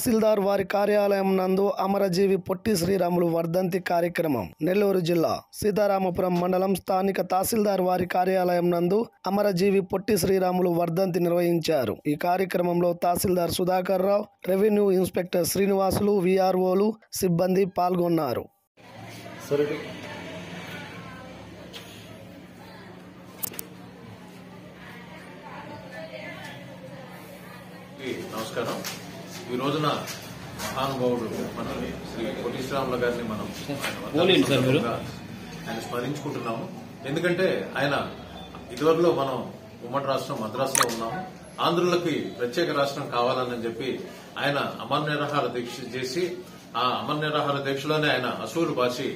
తహసీల్దార్ వారి కార్యాలయం నందు అమరజీవి పొట్టి శ్రీరాములు వర్ధంతి కార్యక్రమం. నెల్లూరు జిల్లా సీతారామపురం మండలం స్థానిక తహసీల్దార్ వారి కార్యాలయం నందు అమరజీవి పొట్టి శ్రీరాములు వర్ధంతి నిర్వహించారు. ఈ కార్యక్రమంలో తహసీల్దార్ సుధాకర్ రావు, రెవెన్యూ ఇన్స్పెక్టర్ శ్రీనివాసులు, విఆర్ఓలు, సిబ్బంది పాల్గొన్నారు. నమస్కారం. ఈ రోజున మహానుభావుడు మన శ్రీ పొట్టి శ్రీరాములు గారిని మనం ఆయన స్మరించుకుంటున్నాము. ఎందుకంటే ఆయన ఇదివరలో మనం ఉమ్మడి రాష్ట్రం మద్రాసులో ఉన్నాము. ఆంధ్రులకి ప్రత్యేక రాష్ట్రం కావాలని చెప్పి ఆయన అమర నిరాహార దీక్ష చేసి ఆ అమర నిరాహార దీక్షలోనే ఆయన అసూలు బాసి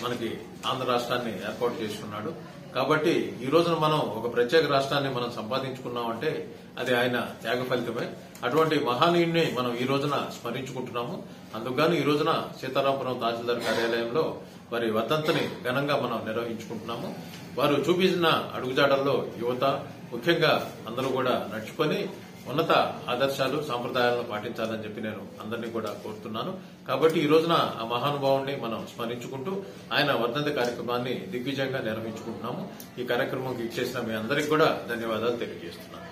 మనకి ఆంధ్ర రాష్ట్రాన్ని ఏర్పాటు చేసుకున్నాడు. కాబట్టి ఈ రోజున మనం ఒక ప్రత్యేక రాష్ట్రాన్ని మనం సంపాదించుకున్నామంటే అది ఆయన త్యాగ ఫలితమే. అటువంటి మహానీయుడిని మనం ఈ రోజున స్మరించుకుంటున్నాము. అందుకుగాను ఈ రోజున సీతారామపురం తహసీల్దార్ కార్యాలయంలో వారి వర్ధంతిని ఘనంగా మనం నిర్వహించుకుంటున్నాము. వారు చూపించిన అడుగుజాడల్లో యువత ముఖ్యంగా అందరూ కూడా నడుచుకొని ఉన్నత ఆదర్శాలు, సాంప్రదాయాలను పాటించాలని చెప్పి నేను అందరినీ కూడా కోరుతున్నాను. కాబట్టి ఈ రోజున ఆ మహానుభావుడిని మనం స్మరించుకుంటూ ఆయన వర్ధంతి కార్యక్రమాన్ని దిగ్విజయంగా నిర్వహించుకుంటున్నాము. ఈ కార్యక్రమంకి ఇచ్చేసిన మీ అందరికీ కూడా ధన్యవాదాలు తెలియజేస్తున్నాను.